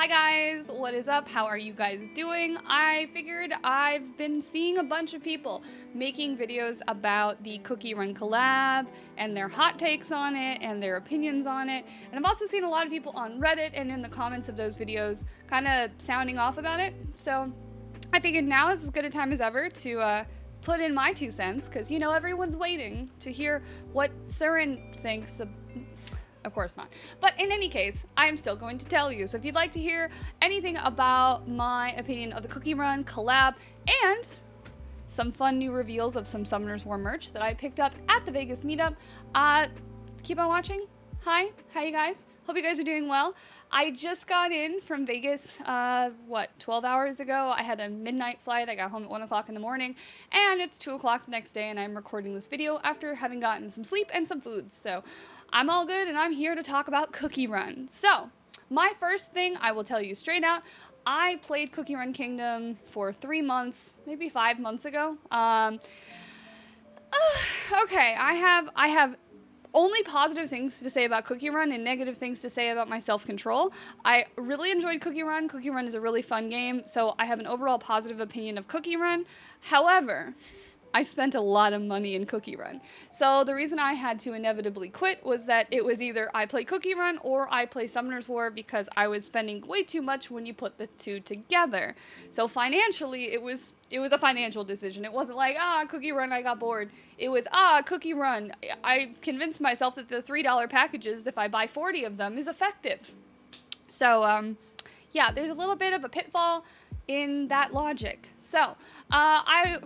Hi guys, what is up? How are you guys doing? I figured I've been seeing a bunch of people making videos about the Cookie Run collab and their hot takes on it and their opinions on it. And I've also seen a lot of people on Reddit and in the comments of those videos kind of sounding off about it. So I figured now is as good a time as ever to put in my 2 cents, because you know everyone's waiting to hear what Surin thinks of course not. But in any case, I am still going to tell you. So if you'd like to hear anything about my opinion of the Cookie Run collab and some fun new reveals of some Summoner's War merch that I picked up at the Vegas meetup, keep on watching. Hi you guys? Hope you guys are doing well. I just got in from Vegas, 12 hours ago. I had a midnight flight. I got home at 1 o'clock in the morning, and it's 2 o'clock the next day, and I'm recording this video after having gotten some sleep and some food. So I'm all good, and I'm here to talk about Cookie Run. So my first thing, I will tell you straight out, I played Cookie Run Kingdom for 3 months, maybe 5 months ago. Okay, I have only positive things to say about Cookie Run and negative things to say about my self-control. I really enjoyed Cookie Run. Cookie Run is a really fun game, so I have an overall positive opinion of Cookie Run. However, I spent a lot of money in Cookie Run. So the reason I had to inevitably quit was that it was either I play Cookie Run or I play Summoner's War, because I was spending way too much when you put the two together. So financially, it was a financial decision. It wasn't like, Cookie Run, I got bored. It was, Cookie Run. I convinced myself that the $3 packages, if I buy 40 of them, is effective. So, yeah, there's a little bit of a pitfall in that logic. So,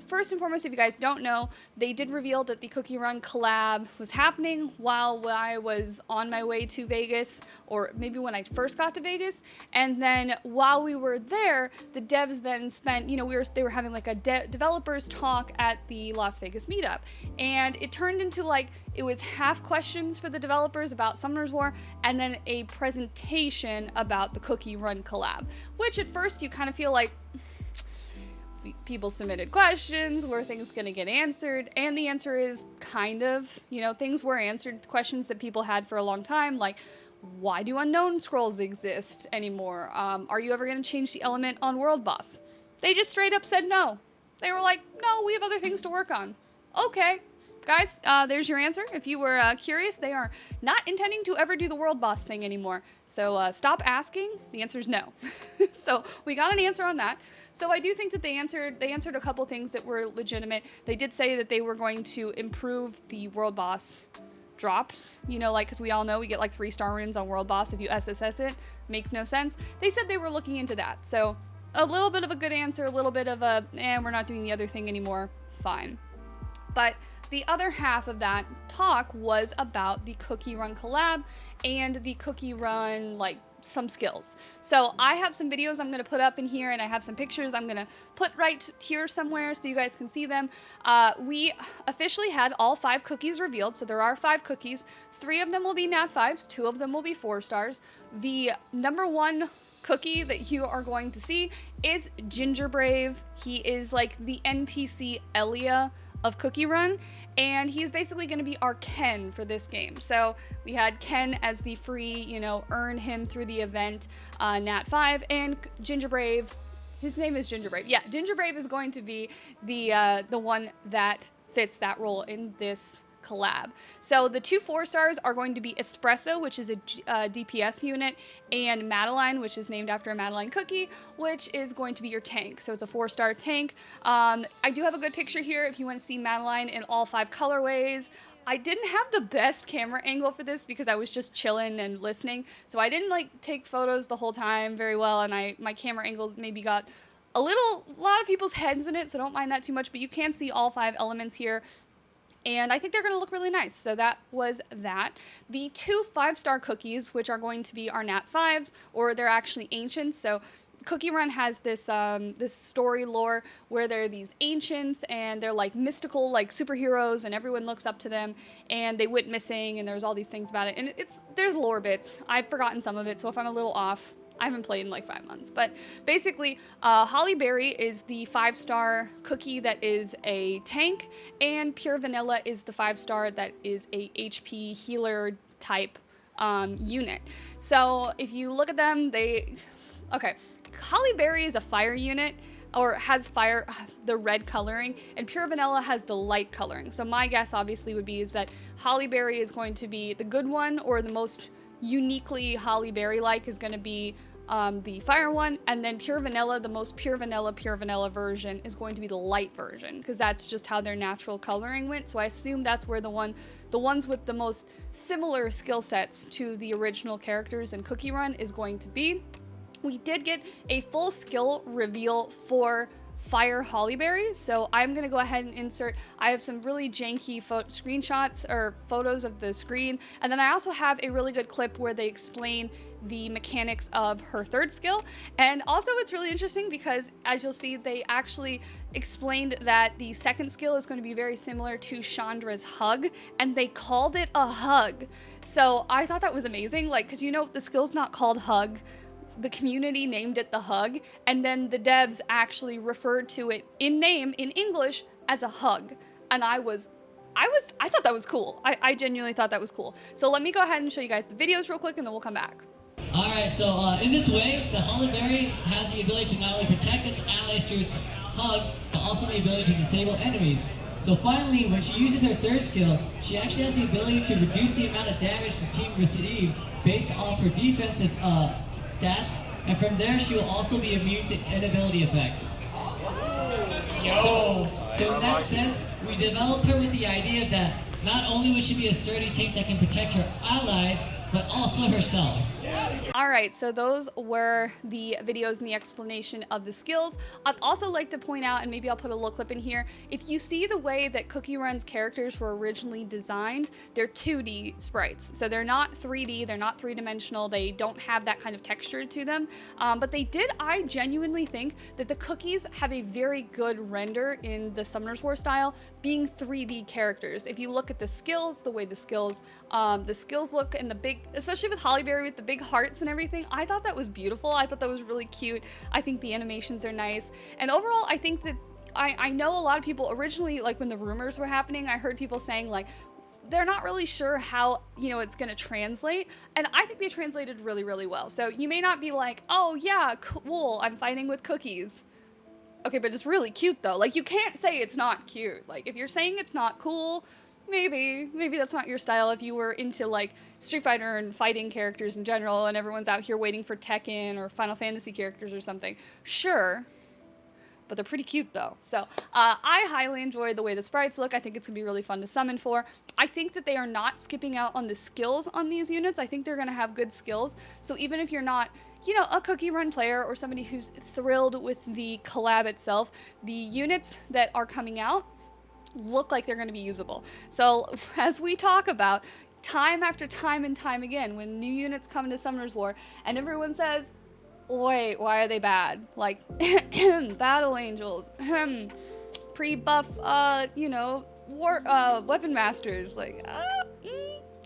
first and foremost, if you guys don't know, they did reveal that the Cookie Run collab was happening while I was on my way to Vegas, or maybe when I first got to Vegas. And then while we were there, the devs then spent, they were having like a developers talk at the Las Vegas meetup, and it turned into like, it was half questions for the developers about Summoner's War, and then a presentation about the Cookie Run collab, which at first you kind of feel like, people submitted questions, were things going to get answered? And the answer is kind of, things were answered, questions that people had for a long time, like, why do unknown scrolls exist anymore? Are you ever going to change the element on World Boss? They just straight up said no. They were like, no, we have other things to work on. Okay, guys, there's your answer. If you were curious, they are not intending to ever do the World Boss thing anymore. So stop asking. The answer is no. So we got an answer on that. So I do think that they answered a couple things that were legitimate. They did say that they were going to improve the World Boss drops, because we all know we get like 3-star runes on World Boss if you SSS it. Makes no sense. They said they were looking into that. So a little bit of a good answer, a little bit of a, we're not doing the other thing anymore. Fine. But the other half of that talk was about the Cookie Run collab and the Cookie Run, some skills. So I have some videos I'm going to put up in here, and I have some pictures I'm going to put right here somewhere so you guys can see them. We officially had all 5 cookies revealed, so there are 5 cookies. 3 of them will be Nat 5s, 2 of them will be 4 stars. The number 1 cookie that you are going to see is Gingerbrave. He is like the NPC Elia of Cookie Run, and he's basically going to be our Ken for this game. So we had Ken as the free, earn him through the event, Nat 5, and Gingerbrave, his name is Gingerbrave. Yeah, Gingerbrave is going to be the one that fits that role in this collab. So the 2 4-stars are going to be Espresso, which is a DPS unit, and Madeline, which is named after a Madeline cookie, which is going to be your tank. So it's a 4-star tank. I do have a good picture here if you want to see Madeline in all 5 colorways. I didn't have the best camera angle for this because I was just chilling and listening, so I didn't take photos the whole time very well, and my camera angle maybe got a lot of people's heads in it, so don't mind that too much. But you can see all 5 elements here, and I think they're going to look really nice. So that was that. The 2 5-star cookies, which are going to be our Nat 5s, or they're actually ancients. So Cookie Run has this this story lore where they're these ancients, and they're like mystical, like superheroes, and everyone looks up to them, and they went missing, and there's all these things about it. And there's lore bits. I've forgotten some of it, so if I'm a little off, I haven't played in like 5 months. But basically, Hollyberry is the 5-star cookie that is a tank, and Pure Vanilla is the 5-star that is a HP healer type unit. So if you look at them, Okay, hollyberry is a fire unit, or has fire, the red coloring, and pure vanilla has the light coloring. So my guess obviously would be is that hollyberry is going to be the good one, or the most uniquely hollyberry-like is going to be the fire one, and then pure vanilla, the most pure vanilla version is going to be the light version, because that's just how their natural coloring went. So I assume that's where the ones with the most similar skill sets to the original characters in Cookie Run is going to be. We did get a full skill reveal for Fire Hollyberry, so I'm gonna go ahead and insert. I have some really janky screenshots or photos of the screen, and then I also have a really good clip where they explain the mechanics of her third skill. And also it's really interesting because, as you'll see, they actually explained that the second skill is going to be very similar to Chandra's hug, and they called it a hug. So I thought that was amazing, like, because you know the skill's not called hug. The community named it the hug, and then the devs actually referred to it in name in English as a hug. And I thought that was cool. I genuinely thought that was cool. So let me go ahead and show you guys the videos real quick, and then we'll come back. Alright, so in this way, the hollyberry has the ability to not only protect its allies through its hug, but also the ability to disable enemies. So finally, when she uses her third skill, she actually has the ability to reduce the amount of damage the team receives based off her defensive stats, and from there she will also be immune to inability effects. So in that sense, we developed her with the idea that not only would she be a sturdy tank that can protect her allies, but also herself. Alright, so those were the videos and the explanation of the skills. I'd also like to point out, and maybe I'll put a little clip in here, if you see the way that Cookie Run's characters were originally designed, they're 2D sprites. So they're not 3D, they're not three-dimensional, they don't have that kind of texture to them. But I genuinely think that the cookies have a very good render in the Summoner's War style, being 3D characters. If you look at the skills, the way the skills look, and the big, especially with Hollyberry with the big hearts and everything, I thought that was beautiful. I thought that was really cute. I think the animations are nice. And overall, I think that I know a lot of people originally, like when the rumors were happening, I heard people saying like, they're not really sure how, it's going to translate. And I think they translated really, really well. So you may not be like, oh yeah, cool, I'm fighting with cookies. Okay, but it's really cute though. Like, you can't say it's not cute. Like, if you're saying it's not cool, maybe that's not your style. If you were into like Street Fighter and fighting characters in general, and everyone's out here waiting for Tekken or Final Fantasy characters or something, sure. But they're pretty cute though. So I highly enjoyed the way the sprites look. I think it's gonna be really fun to summon for. I think that they are not skipping out on the skills on these units. I think they're gonna have good skills. So even if you're not, a Cookie Run player or somebody who's thrilled with the collab itself, the units that are coming out look like they're going to be usable. So as we talk about time after time and time again, when new units come into Summoner's War and everyone says, wait, why are they bad? Like, Battle Angels, pre-buff, Weapon Masters, like,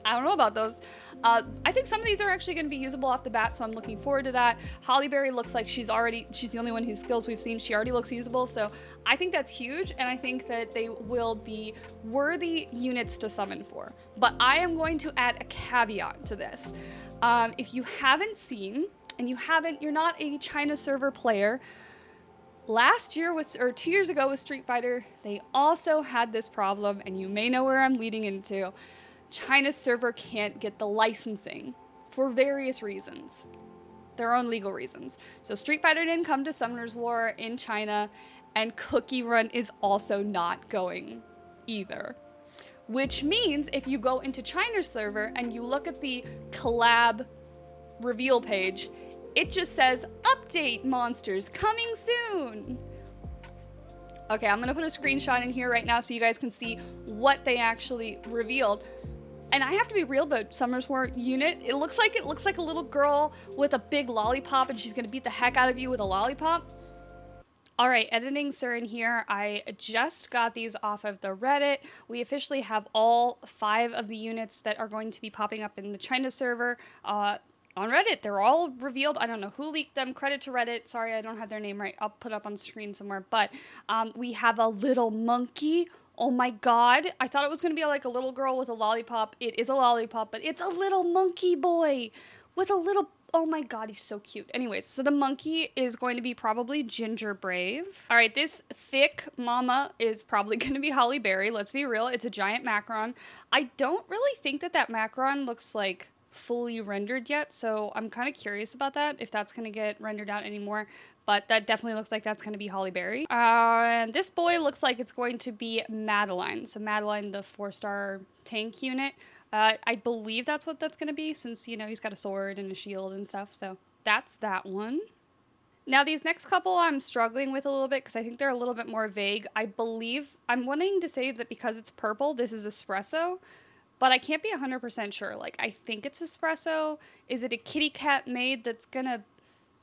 I don't know about those. I think some of these are actually going to be usable off the bat, so I'm looking forward to that. Hollyberry looks like she's the only one whose skills we've seen. She already looks usable, so I think that's huge, and I think that they will be worthy units to summon for. But I am going to add a caveat to this. If you haven't seen, and you're not a China server player, last year or 2 years ago with Street Fighter, they also had this problem, and you may know where I'm leading into. China's server can't get the licensing for various reasons, their own legal reasons. So Street Fighter didn't come to Summoner's War in China, and Cookie Run is also not going either. Which means if you go into China's server and you look at the collab reveal page, it just says, update monsters coming soon. Okay, I'm gonna put a screenshot in here right now so you guys can see what they actually revealed. And I have to be real, the Summoner's War unit, it looks like a little girl with a big lollipop, and she's gonna beat the heck out of you with a lollipop. All right, editing Surin here. I just got these off of the Reddit. We officially have all 5 of the units that are going to be popping up in the China server on Reddit. They're all revealed. I don't know who leaked them. Credit to Reddit. Sorry, I don't have their name right. I'll put up on the screen somewhere. But we have a little monkey. Oh my god. I thought it was going to be like a little girl with a lollipop. It is a lollipop, but it's a little monkey boy with a little Oh my god, he's so cute. Anyways, so the monkey is going to be probably Ginger Brave. All right, this thick mama is probably going to be Hollyberry. Let's be real, it's a giant Macron. I don't really think that that Macron looks like fully rendered yet, so I'm kind of curious about that, if that's going to get rendered out anymore. But that definitely looks like that's going to be Hollyberry. And this boy looks like it's going to be Madeline. So Madeline, the 4-star tank unit. I believe that's what that's going to be, since, you know, he's got a sword and a shield and stuff. So that's that one. Now, these next couple I'm struggling with a little bit because I think they're a little bit more vague. I believe, I'm wanting to say that because it's purple, this is espresso. But I can't be 100% sure. Like, I think it's espresso. Is it a kitty cat maid that's going to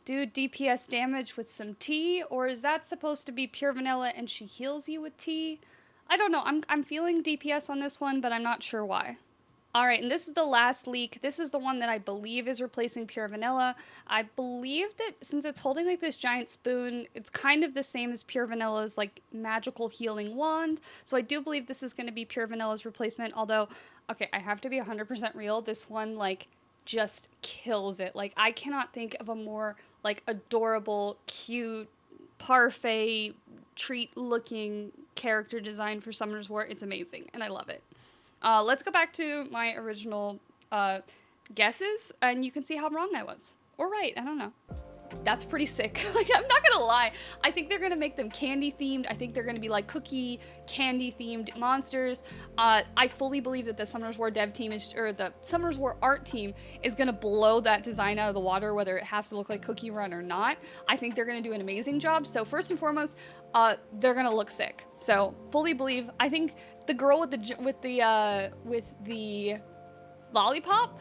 do DPS damage with some tea? Or is that supposed to be pure vanilla and she heals you with tea? I don't know. I'm feeling DPS on this one, but I'm not sure why. All right, and this is the last leak. This is the one that I believe is replacing pure vanilla. I believe that since it's holding like this giant spoon, it's kind of the same as pure vanilla's like magical healing wand. So I do believe this is going to be pure vanilla's replacement. Although, okay, I have to be 100% real. This one like just kills it. Like, I cannot think of a more like adorable, cute, parfait, treat-looking character design for Summoner's War. It's amazing, and I love it. Let's go back to my original guesses, and you can see how wrong I was. Or right, I don't know. That's pretty sick. Like, I'm not gonna lie. I think they're gonna make them candy themed. I think they're gonna be like cookie candy themed monsters. I fully believe that the Summoner's War dev team is, or the Summoner's War art team is gonna blow that design out of the water, whether it has to look like Cookie Run or not. I think they're gonna do an amazing job. So first and foremost, they're gonna look sick. So fully believe. I think the girl with the lollipop,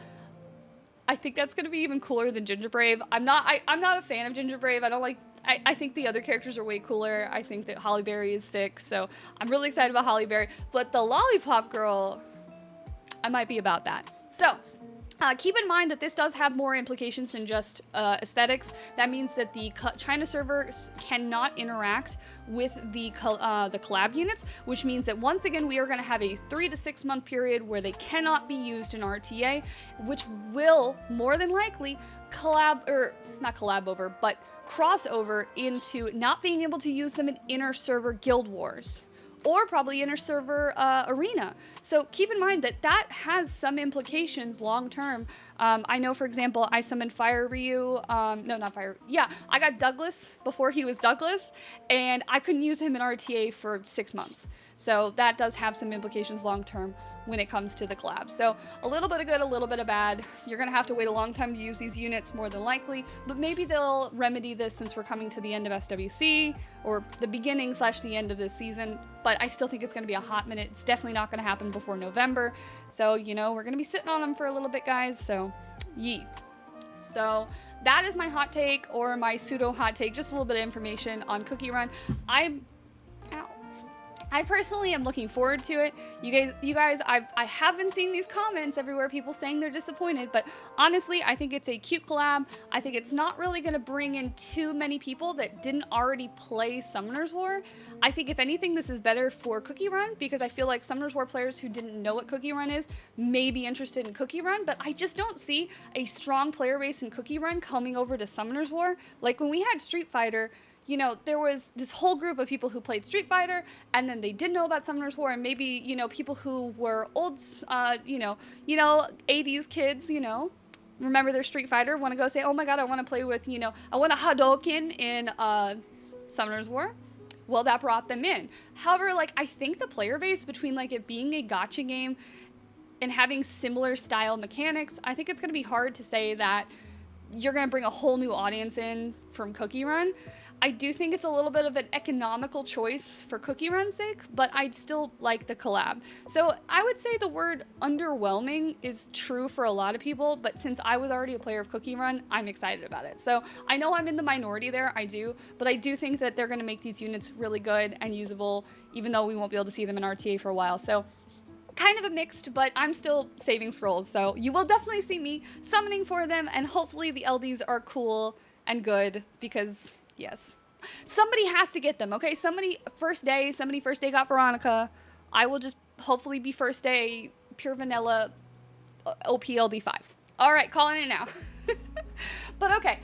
I think that's gonna be even cooler than Ginger Brave. I'm not a fan of Ginger Brave. I think the other characters are way cooler. I think that Hollyberry is sick, so I'm really excited about Hollyberry. But the lollipop girl, I might be about that. So keep in mind that this does have more implications than just aesthetics. That means that the China servers cannot interact with the collab units, which means that once again we are going to have a 3 to 6 month period where they cannot be used in RTA, which will more than likely cross over into not being able to use them in inner server guild wars. Or probably inner server arena. So keep in mind that that has some implications long term. I know, for example, I summoned Fire Ryu. No, not Fire. Yeah, I got Douglas before he was Douglas, and I couldn't use him in RTA for 6 months. So that does have some implications long term when it comes to the collab. So a little bit of good, a little bit of bad. You're gonna have to wait a long time to use these units more than likely, but maybe they'll remedy this since we're coming to the end of SWC, or the beginning / the end of this season. But I still think it's gonna be a hot minute. It's definitely not gonna happen before November. So, you know, we're gonna be sitting on them for a little bit, guys. So, yee. So that is my hot take, or my pseudo hot take, just a little bit of information on Cookie Run. I personally am looking forward to it. You guys, I have been seeing these comments everywhere, people saying they're disappointed, but honestly, I think it's a cute collab. I think it's not really gonna bring in too many people that didn't already play Summoner's War. I think if anything, this is better for Cookie Run, because I feel like Summoner's War players who didn't know what Cookie Run is may be interested in Cookie Run, but I just don't see a strong player base in Cookie Run coming over to Summoner's War. Like when we had Street Fighter, you know, there was this whole group of people who played Street Fighter, and then they did know about Summoner's War, and maybe, you know, people who were old, you know, 80s kids, you know, remember their Street Fighter, want to go say, oh my god, I want to play with, you know, I want a Hadouken in Summoner's War. Well, that brought them in. However, like, I think the player base between, like, it being a gacha game and having similar style mechanics, I think it's going to be hard to say that you're going to bring a whole new audience in from Cookie Run. I do think it's a little bit of an economical choice for Cookie Run's sake, but I still like the collab. So I would say the word underwhelming is true for a lot of people, but since I was already a player of Cookie Run, I'm excited about it. So I know I'm in the minority there, I do, but I do think that they're gonna make these units really good and usable, even though we won't be able to see them in RTA for a while. So kind of a mixed, but I'm still saving scrolls, so you will definitely see me summoning for them, and hopefully the LDs are cool and good, because yes, somebody has to get them, okay? Somebody first day got Veronica. I will just hopefully be first day pure vanilla OPLD5. All right, calling it now. But okay,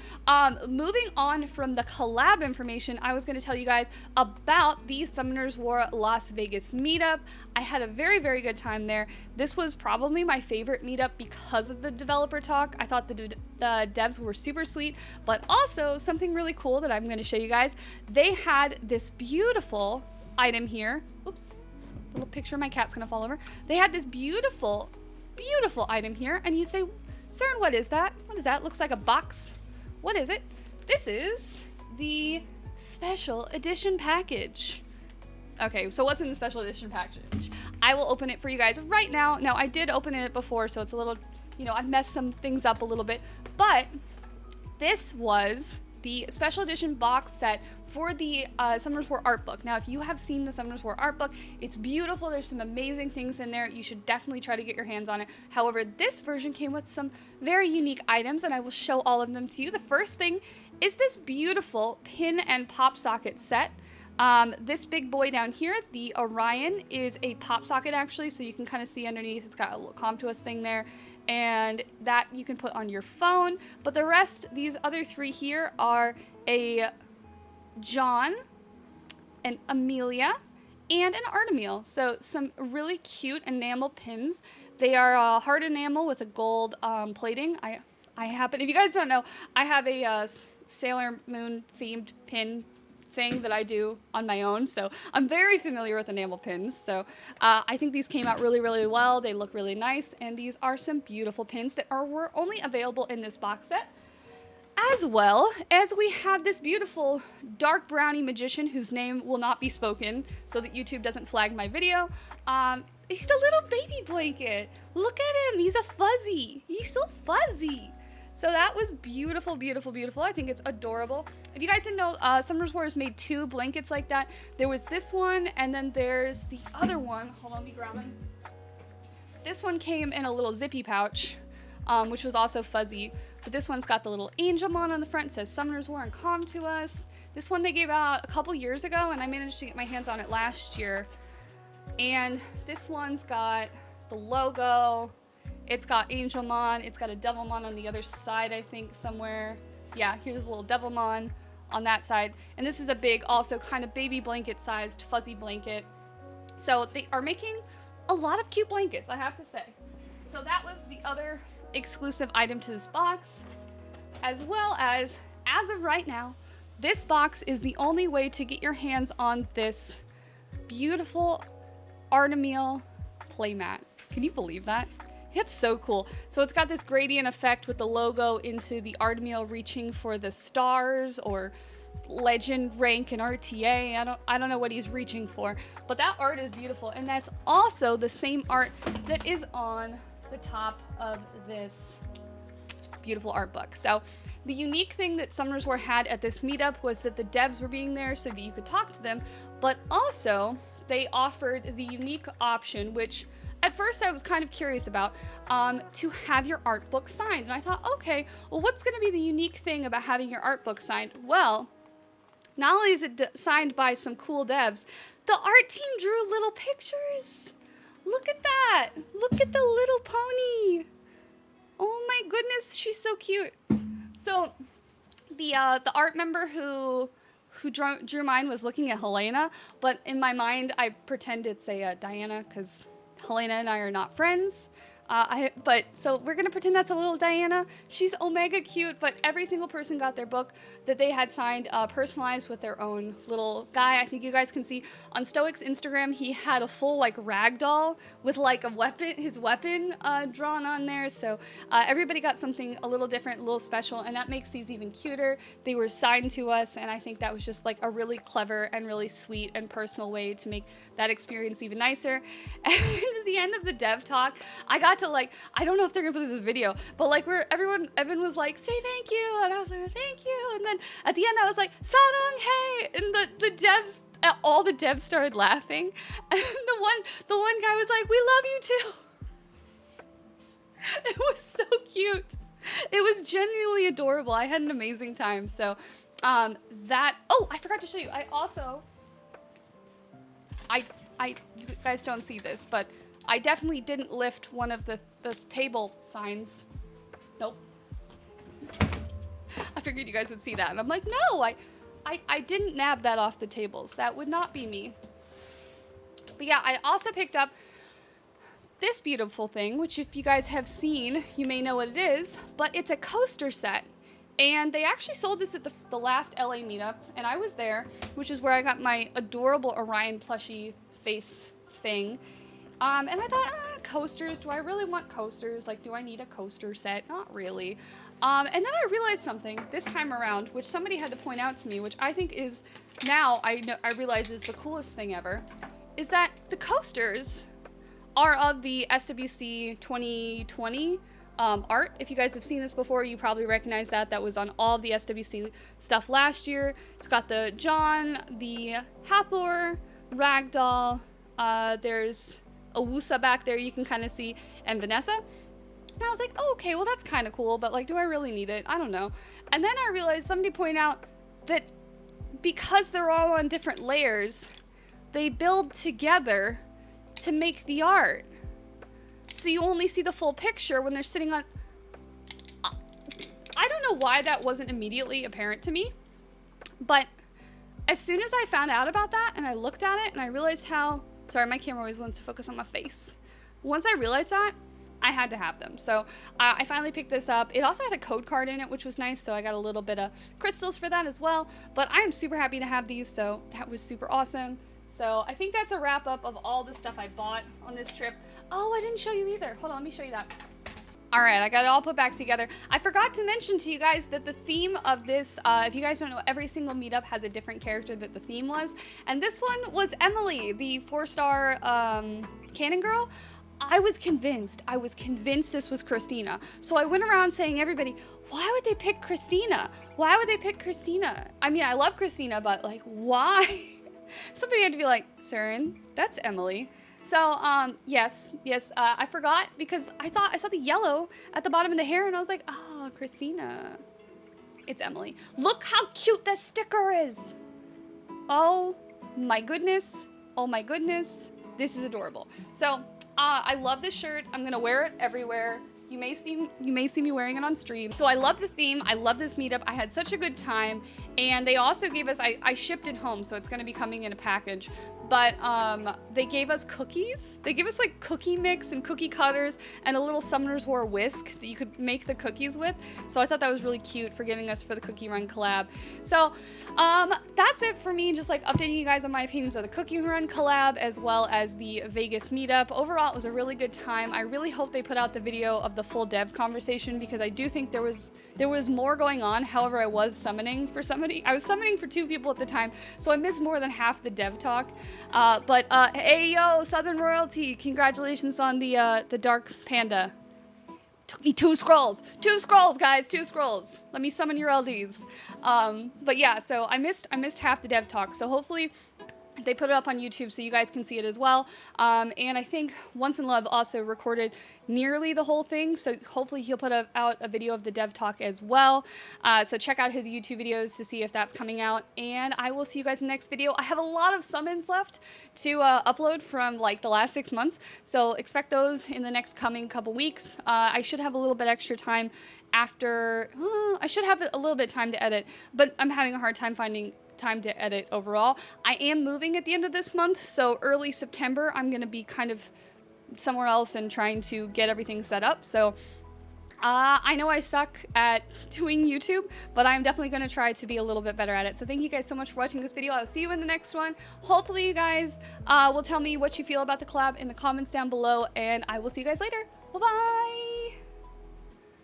moving on from the collab information, I was going to tell you guys about the Summoners War Las Vegas meetup. I had a very, very good time there. This was probably my favorite meetup because of the developer talk. I thought the devs were super sweet, but also something really cool that I'm going to show you guys. They had this beautiful item here. Oops, little picture of my cat's going to fall over. They had this beautiful, beautiful item here, and you say, Surin, what is that? What is that? Looks like a box. What is it? This is the special edition package. Okay, so what's in the special edition package? I will open it for you guys right now. Now, I did open it before, so it's a little, you know, I've messed some things up a little bit, but this was the special edition box set for the Summoners War art book. Now, if you have seen the Summoners War art book, it's beautiful. There's some amazing things in there. You should definitely try to get your hands on it. However, this version came with some very unique items, and I will show all of them to you. The first thing is this beautiful pin and pop socket set. This big boy down here, the Orion, is a pop socket actually, so you can kind of see underneath. It's got a little com to us thing there, and that you can put on your phone. But the rest, these other three here, are a John, an Amelia, and an Artemil. So some really cute enamel pins. They are hard enamel with a gold plating. I happen, if you guys don't know, I have a Sailor Moon themed pin thing that I do on my own, so I'm very familiar with enamel pins. So I think these came out really, really well. They look really nice, and these are some beautiful pins that were only available in this box set. As well as we have this beautiful dark brownie magician whose name will not be spoken so that YouTube doesn't flag my video. He's a little baby blanket. Look at him, he's a fuzzy. He's so fuzzy. So that was beautiful, beautiful, beautiful. I think it's adorable. If you guys didn't know, Summoners War has made 2 blankets like that. There was this one, and then there's the other one. Hold on, let me grab one. This one came in a little zippy pouch, which was also fuzzy. But this one's got the little angel on the front. It says Summoners War and Calm to us. This one they gave out a couple years ago, and I managed to get my hands on it last year. And this one's got the logo. It's got Angelmon. It's got a Devilmon on the other side, I think, somewhere. Yeah, here's a little Devilmon on that side. And this is a big, also kind of baby blanket-sized fuzzy blanket. So they are making a lot of cute blankets, I have to say. So that was the other exclusive item to this box. As well as of right now, this box is the only way to get your hands on this beautiful Artemil playmat. Can you believe that? It's so cool. So it's got this gradient effect with the logo into the Artemil reaching for the stars or legend rank in RTA. I don't know what he's reaching for, but that art is beautiful, and that's also the same art that is on the top of this beautiful art book. So the unique thing that Summoners War had at this meetup was that the devs were being there so that you could talk to them, but also they offered the unique option, which at first I was kind of curious about, to have your art book signed. And I thought, okay, well, what's going to be the unique thing about having your art book signed? Well, not only is it signed by some cool devs, the art team drew little pictures. Look at that. Look at the little pony. Oh my goodness, she's so cute. So the art member who drew mine was looking at Helena, but in my mind I pretend it's a Diana, because Helena and I are not friends. So we're gonna pretend that's a little Diana. She's omega cute, but every single person got their book that they had signed, personalized with their own little guy. I think you guys can see on Stoic's Instagram, he had a full like rag doll with like a weapon, his weapon drawn on there. So everybody got something a little different, a little special, and that makes these even cuter. They were signed to us, and I think that was just like a really clever and really sweet and personal way to make that experience even nicer. And at the end of the dev talk, I got to like, I don't know if they're gonna put this video, but like Evan was like, say thank you, and I was like, thank you, and then at the end I was like, Sanong hey, and the devs, all the devs started laughing, and the one guy was like, we love you too. It was so cute. It was genuinely adorable. I had an amazing time. So oh, I forgot to show you. You guys don't see this, but I definitely didn't lift one of the table signs. Nope. I figured you guys would see that. And I'm like, no, I didn't nab that off the tables. That would not be me. But yeah, I also picked up this beautiful thing, which if you guys have seen, you may know what it is, but it's a coaster set. And they actually sold this at the last LA meetup, and I was there, which is where I got my adorable Orion plushie face thing. And I thought, coasters, do I really want coasters? Like, do I need a coaster set? Not really. And then I realized something this time around, which somebody had to point out to me, which I think is, now I realize is the coolest thing ever, is that the coasters are of the SWC 2020 art. If you guys have seen this before, you probably recognize that. That was on all of the SWC stuff last year. It's got the John, the Hathor, Ragdoll, there's Awusa back there you can kind of see, and Vanessa. And I was like, oh, okay, well that's kind of cool, but like, do I really need it? I don't know. And then I realized somebody pointed out that because they're all on different layers, they build together to make the art. So you only see the full picture when they're sitting on... I don't know why that wasn't immediately apparent to me, but as soon as I found out about that and I looked at it and I realized how... Sorry, my camera always wants to focus on my face. Once I realized that, I had to have them. So I finally picked this up. It also had a code card in it, which was nice, so I got a little bit of crystals for that as well. But I am super happy to have these, so that was super awesome. So I think that's a wrap up of all the stuff I bought on this trip. Oh, I didn't show you either. Hold on, let me show you that. All right, I got it all put back together. I forgot to mention to you guys that the theme of this, if you guys don't know, every single meetup has a different character that the theme was. And this one was Emily, the 4-star cannon girl. I was convinced this was Christina. So I went around saying, everybody, why would they pick Christina? Why would they pick Christina? I mean, I love Christina, but like, why? Somebody had to be like, Surin, that's Emily. So, yes, I forgot because I thought I saw the yellow at the bottom of the hair and I was like, oh, Christina. It's Emily. Look how cute this sticker is. Oh my goodness. Oh my goodness. This is adorable. So, I love this shirt. I'm gonna wear it everywhere. You may see me wearing it on stream. So I love the theme. I love this meetup. I had such a good time. And they also gave us, I shipped it home, so it's gonna be coming in a package. But they gave us cookies. They gave us like cookie mix and cookie cutters and a little Summoner's War whisk that you could make the cookies with. So I thought that was really cute for giving us for the Cookie Run collab. So that's it for me, just like updating you guys on my opinions of the Cookie Run collab as well as the Vegas meetup. Overall, it was a really good time. I really hope they put out the video of the full dev conversation because I do think there was more going on. However, I was summoning for somebody. I was summoning for 2 people at the time, so I missed more than half the dev talk. Hey yo, Southern Royalty, congratulations on the Dark Panda. Took me 2 scrolls. 2 scrolls, guys, 2 scrolls. Let me summon your LDs. But yeah, so I missed half the dev talk, so hopefully they put it up on YouTube so you guys can see it as well. And I think Once in Love also recorded nearly the whole thing, so hopefully he'll put out a video of the dev talk as well. So check out his YouTube videos to see if that's coming out, and I will see you guys in the next video. I have a lot of summons left to upload from like the last 6 months, so expect those in the next coming couple weeks. I should have a little bit extra time after, I should have a little bit of time to edit, but I'm having a hard time finding time to edit overall. I am moving at the end of this month, so early September I'm gonna be kind of somewhere else and trying to get everything set up. So I know I suck at doing YouTube, but I'm definitely gonna try to be a little bit better at it. So thank you guys so much for watching this video. I'll see you in the next one. Hopefully you guys will tell me what you feel about the collab in the comments down below, and I will see you guys later. Bye bye.